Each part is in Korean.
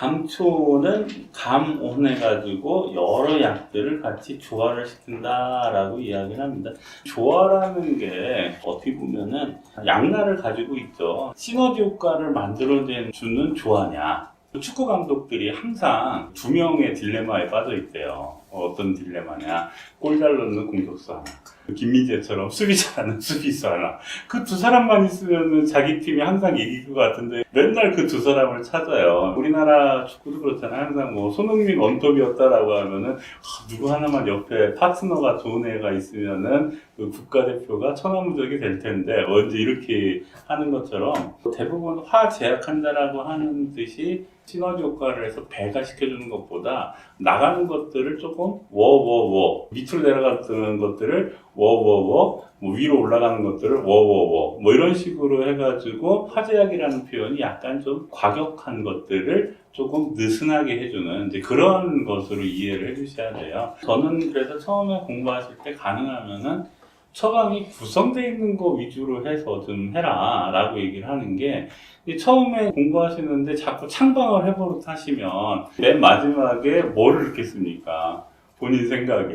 감초는 감온해가지고 여러 약들을 같이 조화를 시킨다라고 이야기를 합니다. 조화라는 게 어떻게 보면은 양날을 가지고 있죠. 시너지 효과를 만들어주는 조화냐. 축구 감독들이 항상 두 명의 딜레마에 빠져 있대요. 어떤 딜레마냐. 골 잘 넣는 공격수 하나, 김민재처럼 수비 잘하는 수비수 하나. 그 두 사람만 있으면 자기 팀이 항상 이길 것 같은데 맨날 그 두 사람을 찾아요. 우리나라 축구도 그렇잖아요. 항상 뭐 손흥민 원톱이었다라고 하면은 누구 하나만 옆에 파트너가 좋은 애가 있으면은 그 국가대표가 천하무적이 될 텐데 언제 이렇게 하는 것처럼 대부분 화제약한다라고 하는 듯이 시너지 효과를 해서 배가시켜주는 것보다 나가는 것들을 조금 워워워 밑으로 내려가는 것들을 워워워 뭐 위로 올라가는 것들을 워워워 뭐 이런 식으로 해가지고 화제약이라는 표현이 약간 좀 과격한 것들을 조금 느슨하게 해주는 이제 그런 것으로 이해를 해주셔야 돼요. 저는 그래서 처음에 공부하실 때 가능하면은 처방이 구성되어 있는 거 위주로 해서 좀 해라 라고 얘기를 하는 게 처음에 공부하시는데 자꾸 창방을 해버릇 하시면 맨 마지막에 뭐를 넣겠습니까? 본인 생각에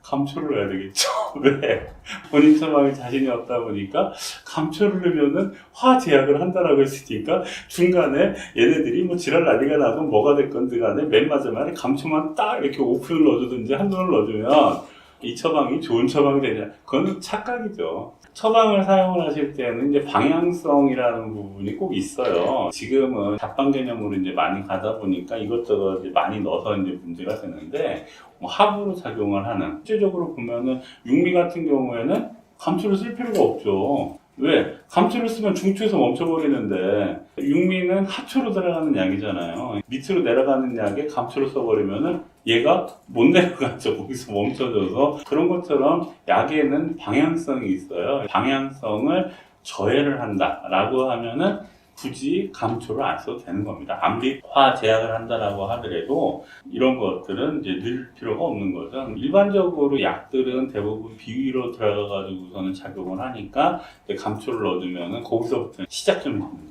감초를 해야 되겠죠. 왜? 본인 처방에 자신이 없다 보니까 감초를 넣으면은 화제약을 한다라고 했으니까 중간에 얘네들이 뭐 지랄 난리가 나고 뭐가 됐건 간에 맨 마지막에 감초만 딱 이렇게 오픈을 넣어주든지 한눈을 넣어주면 이 처방이 좋은 처방이 되냐? 그건 착각이죠. 처방을 사용을 하실 때는 이제 방향성이라는 부분이 꼭 있어요. 지금은 잡방 개념으로 이제 많이 가다 보니까 이것저것 이제 많이 넣어서 이제 문제가 되는데, 뭐 합으로 작용을 하는. 실제적으로 보면은 육미 같은 경우에는 감초를 쓸 필요가 없죠. 왜? 감초를 쓰면 중추에서 멈춰버리는데 육미는 하초로 들어가는 약이잖아요. 밑으로 내려가는 약에 감초를 써버리면은 얘가 못 내려가죠. 거기서 멈춰져서. 그런 것처럼 약에는 방향성이 있어요. 방향성을 저해를 한다라고 하면은 굳이 감초를 안 써도 되는 겁니다. 아무리 화제약을 한다라고 하더라도 이런 것들은 이제 넣을 필요가 없는 거죠. 일반적으로 약들은 대부분 비위로 들어가가지고서는 작용을 하니까 감초를 넣어주면은 거기서부터 시작점이 되는 거예요.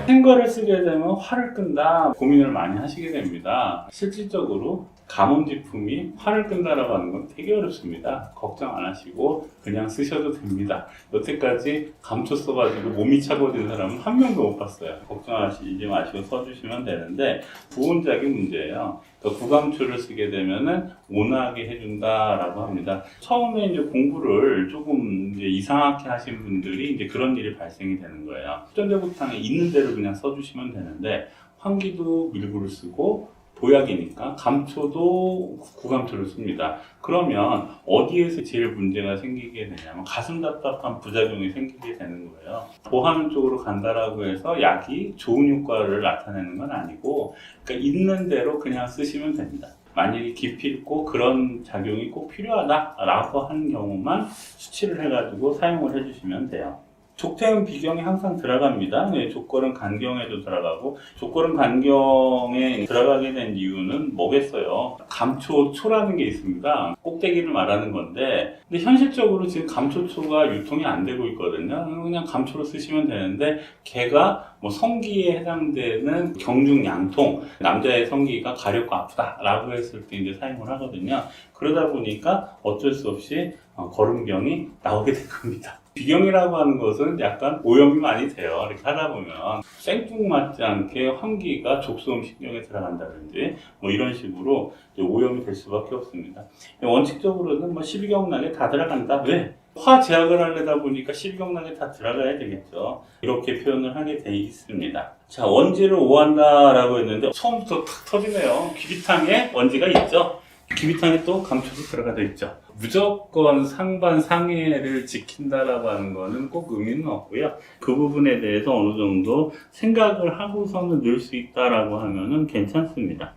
생거를 쓰게 되면 화를 끈다 고민을 많이 하시게 됩니다. 실질적으로 감온제품이 화를 끈다라고 하는 건 되게 어렵습니다. 걱정 안 하시고 그냥 쓰셔도 됩니다. 여태까지 감초 써가지고 몸이 차가워진 사람은 한 명도 못 봤어요. 걱정하시지 마시고 써주시면 되는데 부온작이 문제예요. 구감초를 쓰게 되면은 온화하게 해준다라고 합니다. 처음에 이제 공부를 조금 이제 이상하게 하신 분들이 이제 그런 일이 발생이 되는 거예요. 수전대구탕에 있는 대로 그냥 써주시면 되는데 환기도 밀구를 쓰고 보약이니까 감초도 구감초를 씁니다. 그러면 어디에서 제일 문제가 생기게 되냐면 가슴 답답한 부작용이 생기게 되는 거예요. 보하는 쪽으로 간다라고 해서 약이 좋은 효과를 나타내는 건 아니고 그러니까 있는 대로 그냥 쓰시면 됩니다. 만약에 기피 있고 그런 작용이 꼭 필요하다라고 하는 경우만 수치를 해가지고 사용을 해주시면 돼요. 족태음 비경에 항상 들어갑니다. 네, 족걸음 간경에도 들어가고 족걸음 간경에 들어가게 된 이유는 뭐겠어요? 감초초라는 게 있습니다. 꼭대기를 말하는 건데 근데 현실적으로 지금 감초초가 유통이 안 되고 있거든요. 그냥 감초로 쓰시면 되는데 걔가 뭐 성기에 해당되는 경중 양통 남자의 성기가 가렵고 아프다라고 했을 때 이제 사용을 하거든요. 그러다 보니까 어쩔 수 없이 걸음경이 나오게 된 겁니다. 비경이라고 하는 것은 약간 오염이 많이 돼요. 이렇게 하다 보면 생뚱맞지 않게 환기가 족소음 신경에 들어간다든지 뭐 이런 식으로 오염이 될 수밖에 없습니다. 원칙적으로는 뭐 12경락에 다 들어간다. 왜? 화제약을 하려다 보니까 12경락에 다 들어가야 되겠죠. 이렇게 표현을 하게 돼 있습니다. 자, 원지를 오한다라고 했는데 처음부터 탁 터지네요. 귀비탕에 원지가 있죠. 귀비탕에 또 감초도 들어가져 있죠. 무조건 상반 상해를 지킨다라고 하는 거는 꼭 의미는 없고요. 그 부분에 대해서 어느 정도 생각을 하고서는 넣을 수 있다라고 하면은 괜찮습니다.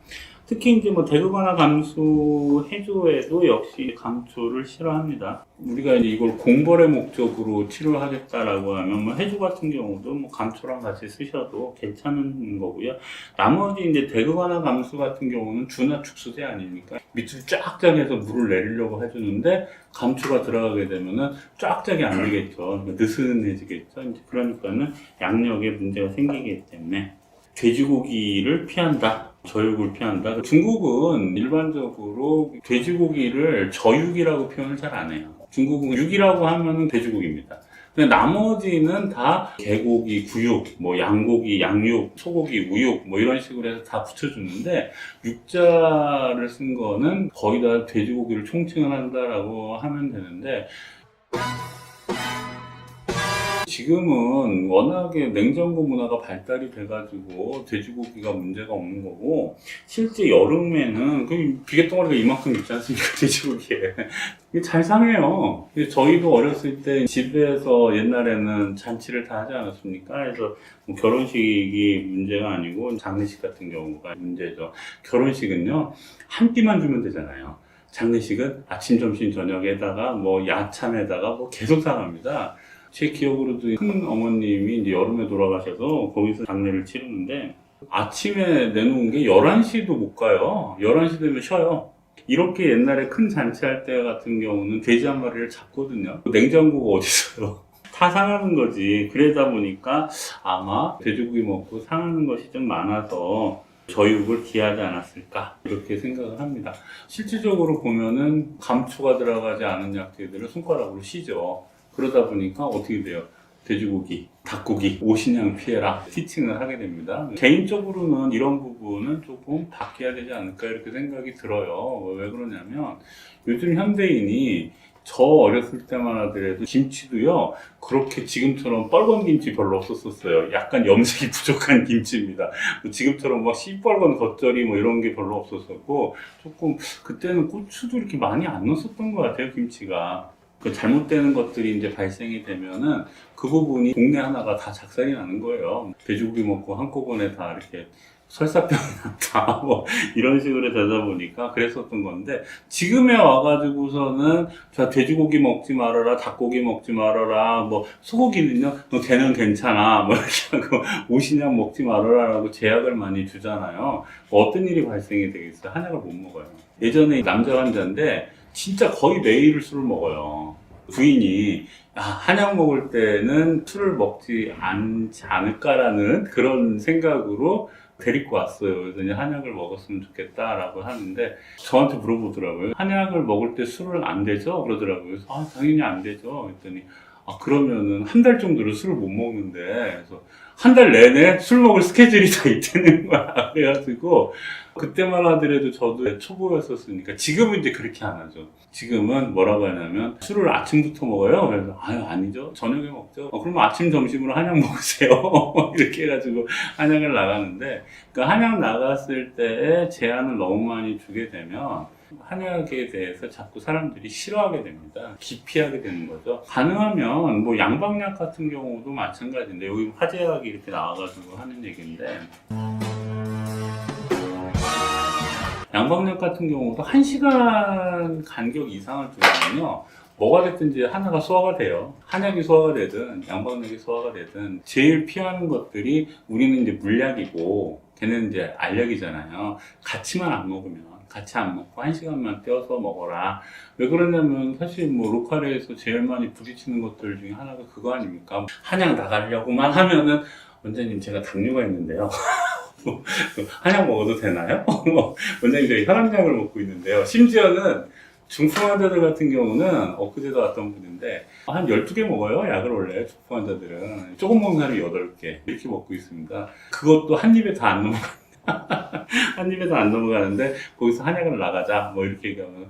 특히 이제 뭐 대구관화 감수 해조에도 역시 감초를 싫어합니다. 우리가 이제 이걸 공벌의 목적으로 치료하겠다라고 하면 뭐 해조 같은 경우도 뭐 감초랑 같이 쓰셔도 괜찮은 거고요. 나머지 이제 대구관화 감수 같은 경우는 준화 축소제 아닙니까? 밑을 쫙쫙 해서 물을 내리려고 해주는데 감초가 들어가게 되면은 쫙쫙이 안 되겠죠. 느슨해지겠죠. 이제 그러니까는 양력에 문제가 생기기 때문에 돼지고기를 피한다. 저육을 피한다. 중국은 일반적으로 돼지고기를 저육이라고 표현을 잘 안 해요. 중국은 육이라고 하면은 돼지고기입니다. 근데 나머지는 다 개고기, 구육, 뭐 양고기, 양육, 소고기, 우육 뭐 이런 식으로 해서 다 붙여주는데 육자를 쓴 거는 거의 다 돼지고기를 총칭을 한다라고 하면 되는데 지금은 워낙에 냉장고 문화가 발달이 돼가지고 돼지고기가 문제가 없는 거고 실제 여름에는 그 비계덩어리가 이만큼 있지 않습니까? 돼지고기에 이게 잘 상해요. 저희도 어렸을 때 집에서 옛날에는 잔치를 다 하지 않았습니까? 그래서 뭐 결혼식이 문제가 아니고 장례식 같은 경우가 문제죠. 결혼식은요 한 끼만 주면 되잖아요. 장례식은 아침, 점심, 저녁에다가 뭐 야참에다가 뭐 계속 상합니다. 제 기억으로도 큰 어머님이 이제 여름에 돌아가셔서 거기서 장례를 치르는데 아침에 내놓은 게 11시도 못 가요. 11시 되면 쉬어요. 이렇게 옛날에 큰 잔치할 때 같은 경우는 돼지 한 마리를 잡거든요. 냉장고가 어디 있어요? 다 상하는 거지. 그러다 보니까 아마 돼지고기 먹고 상하는 것이 좀 많아서 저육을 기하지 않았을까 이렇게 생각을 합니다. 실질적으로 보면은 감초가 들어가지 않은 약재들을 손가락으로 씻죠. 그러다 보니까 어떻게 돼요? 돼지고기, 닭고기, 오신양 피해라 티칭을 하게 됩니다. 개인적으로는 이런 부분은 조금 바뀌어야 되지 않을까 이렇게 생각이 들어요. 왜 그러냐면 요즘 현대인이 저 어렸을 때만 하더라도 김치도요 그렇게 지금처럼 빨간 김치 별로 없었어요. 약간 염색이 부족한 김치입니다. 지금처럼 막 시뻘건 겉절이 뭐 이런 게 별로 없었었고 조금 그때는 고추도 이렇게 많이 안 넣었었던 것 같아요. 김치가 그 잘못되는 것들이 이제 발생이 되면은 그 부분이 동네 하나가 다 작살이 나는 거예요. 돼지고기 먹고 한꺼번에 다 이렇게 설사병이 났다 뭐 이런 식으로 되다 보니까 그랬었던 건데 지금에 와가지고서는 자 돼지고기 먹지 말아라, 닭고기 먹지 말아라, 뭐 소고기는요 너 걔는 괜찮아 뭐 이렇게 하고 오신양 먹지 말아라라고 제약을 많이 주잖아요. 뭐 어떤 일이 발생이 되겠어요? 한약을 못 먹어요. 예전에 남자 환자인데 진짜 거의 매일 술을 먹어요. 부인이 한약 먹을 때는 술을 먹지 않지 않을까라는 그런 생각으로 데리고 왔어요. 그래서 한약을 먹었으면 좋겠다라고 하는데 저한테 물어보더라고요. 한약을 먹을 때 술을 안 되죠? 그러더라고요. 그래서 당연히 안 되죠. 그랬더니 그러면은 한 달 정도를 술을 못 먹는데 그래서 한 달 내내 술 먹을 스케줄이 다 있다는 거야. 그래가지고 그때만 하더라도 저도 초보였었으니까 지금은 이제 그렇게 안 하죠. 지금은 뭐라고 하냐면 술을 아침부터 먹어요. 그래서 아니죠. 저녁에 먹죠. 그러면 아침 점심으로 한약 먹으세요. 이렇게 해가지고 한약을 나가는데 그 한약 나갔을 때에 제한을 너무 많이 주게 되면 한약에 대해서 자꾸 사람들이 싫어하게 됩니다. 기피하게 되는 거죠. 가능하면 뭐 양방약 같은 경우도 마찬가지인데 여기 화제약이 이렇게 나와가지고 하는 얘기인데 양방약 같은 경우도 1시간 간격 이상을 두면요 뭐가 됐든지 하나가 소화가 돼요. 한약이 소화가 되든 양방약이 소화가 되든 제일 피하는 것들이 우리는 이제 물약이고 걔는 이제 알약이잖아요. 같이만 안 먹으면 같이 안 먹고 1시간만 떼어서 먹어라. 왜 그러냐면 사실 뭐 로컬에서 제일 많이 부딪히는 것들 중에 하나가 그거 아닙니까? 한약 나가려고만 하면은 원장님 제가 당뇨가 있는데요. 한약 먹어도 되나요? 원장님 저희 혈압약을 먹고 있는데요. 심지어는 중풍 환자들 같은 경우는 엊그제도 왔던 분인데 한 12개 먹어요. 약을 원래 중풍 환자들은. 조금 먹는 사람이 8개 이렇게 먹고 있습니다. 그것도 한 입에 다 안 넘어갑니다. 한 입에 다 안 넘어가는데 거기서 한약을 나가자 뭐 이렇게 얘기하면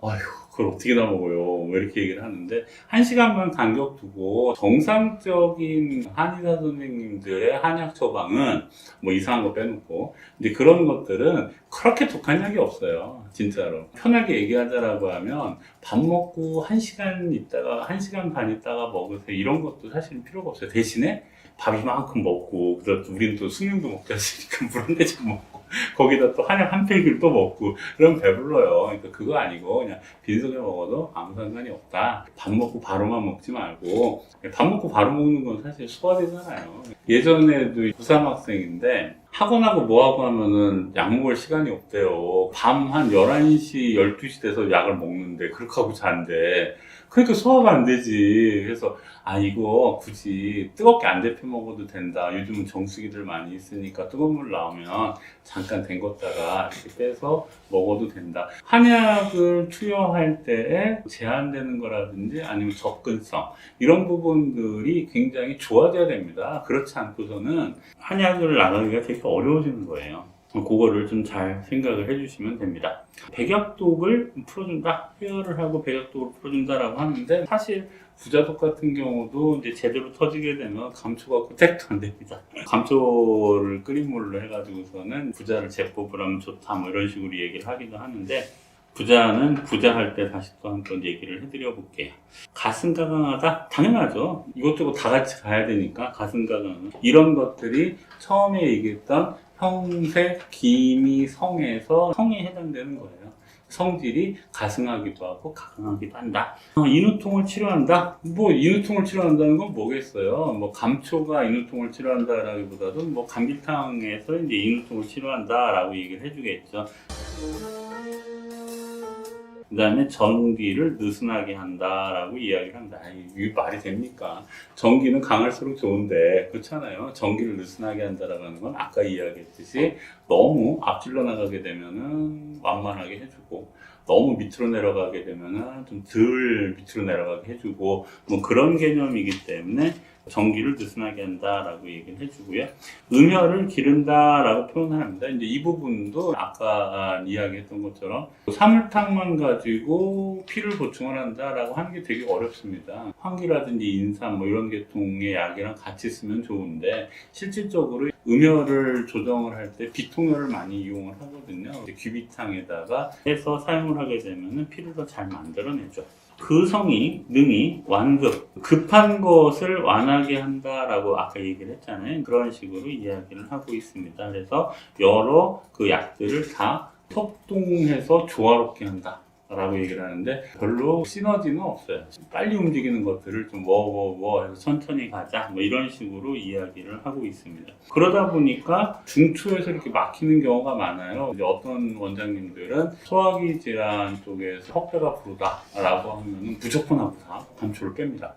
아휴 그걸 어떻게 다 먹어요 뭐 이렇게 얘기를 하는데 1시간만 간격 두고 정상적인 한의사 선생님들의 한약 처방은 뭐 이상한 거 빼놓고 이제 그런 것들은 그렇게 독한 약이 없어요. 진짜로 편하게 얘기하자라고 하면 밥 먹고 1시간 있다가 1시간 반 있다가 먹으세요. 이런 것도 사실 필요가 없어요. 대신에 밥 이만큼 먹고, 그다음 우리는 또 수육도 먹지 않습니까? 물 한 대접 먹고, 거기다 또 한약 한 팩을 또 먹고, 그럼 배불러요. 그러니까 그거 아니고, 그냥 빈속에 먹어도 아무 상관이 없다. 밥 먹고 바로만 먹지 말고, 밥 먹고 바로 먹는 건 사실 소화되잖아요. 예전에도 고3 학생인데, 학원하고 뭐하고 하면은 약 먹을 시간이 없대요. 밤 한 11시, 12시 돼서 약을 먹는데, 그렇게 하고 잔대. 그러니까 소화가 안 되지. 그래서, 이거 굳이 뜨겁게 안 데펴 먹어도 된다. 요즘은 정수기들 많이 있으니까 뜨거운 물 나오면 잠깐 담궜다가 이렇게 빼서 먹어도 된다. 한약을 투여할 때에 제한되는 거라든지 아니면 접근성, 이런 부분들이 굉장히 좋아져야 됩니다. 그렇지 않고서는 한약을 나가기가 되게 어려워지는 거예요. 그거를 좀 잘 생각을 해주시면 됩니다. 백약독을 풀어준다, 헤어를 하고 백약독을 풀어준다라고 하는데, 사실 부자독 같은 경우도 이제 제대로 터지게 되면 감초가 택도 안 됩니다. 감초를 끓인 물로 해가지고서는 부자를 제법을 하면 좋다, 뭐 이런 식으로 얘기를 하기도 하는데, 부자는 부자할 때 다시 또 한 번 얘기를 해드려 볼게요. 가슴가 강하다? 당연하죠. 이것저것 다 같이 가야 되니까 가슴가 강하. 이런 것들이 처음에 얘기했던 형색, 기미, 성에서 성에 해당되는 거예요. 성질이 가승하기도 하고 가강하기도 한다. 인후통을 치료한다? 뭐 인후통을 치료한다는 건 뭐겠어요? 뭐 감초가 인후통을 치료한다라기보다도 뭐 감기탕에서 이제 인후통을 치료한다라고 얘기를 해주겠죠. 그 다음에 전기를 느슨하게 한다라고 이야기를 합니다. 이게 말이 됩니까? 전기는 강할수록 좋은데, 그렇잖아요. 전기를 느슨하게 한다라고 하는 건 아까 이야기했듯이 너무 앞질러 나가게 되면은 완만하게 해주고, 너무 밑으로 내려가게 되면은 좀 덜 밑으로 내려가게 해주고, 뭐 그런 개념이기 때문에 전기를 느슨하게 한다라고 얘기를 해주고요. 음혈을 기른다라고 표현을 합니다. 이제 이 부분도 아까 이야기했던 것처럼 사물탕만 가지고 피를 보충을 한다라고 하는 게 되게 어렵습니다. 환기라든지 인삼 뭐 이런 계통의 약이랑 같이 쓰면 좋은데, 실질적으로 음혈을 조정을 할 때 비통혈을 많이 이용을 하거든요. 귀비탕에다가 해서 사용을 하게 되면 피를 더 잘 만들어내죠. 그 성이, 능이, 완급, 급한 것을 완하게 한다라고 아까 얘기를 했잖아요. 그런 식으로 이야기를 하고 있습니다. 그래서 여러 그 약들을 다 협동해서 조화롭게 한다 라고 얘기를 하는데, 별로 시너지는 없어요. 빨리 움직이는 것들을 좀 해서 천천히 가자, 뭐 이런 식으로 이야기를 하고 있습니다. 그러다 보니까 중추에서 이렇게 막히는 경우가 많아요. 이제 어떤 원장님들은 소화기 질환 쪽에서 턱배가 부르다 라고 하면 무조건 하고 다 감초를 뺍니다.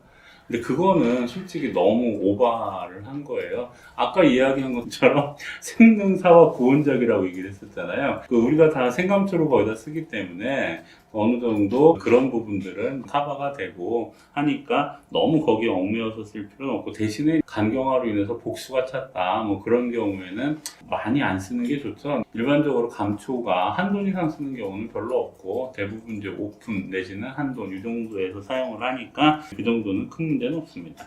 근데 그거는 솔직히 너무 오바를 한 거예요. 아까 이야기한 것처럼 생능사와 구원작이라고 얘기를 했었잖아요. 우리가 다 생감초를 거의 다 쓰기 때문에 어느 정도 그런 부분들은 커버가 되고 하니까 너무 거기에 얽매여서 쓸 필요는 없고, 대신에 간경화로 인해서 복수가 찼다 뭐 그런 경우에는 많이 안 쓰는 게 좋죠. 일반적으로 감초가 한 돈 이상 쓰는 경우는 별로 없고, 대부분 이제 오픈 내지는 한 돈 이 정도에서 사용을 하니까 그 정도는 큰 문제는 없습니다.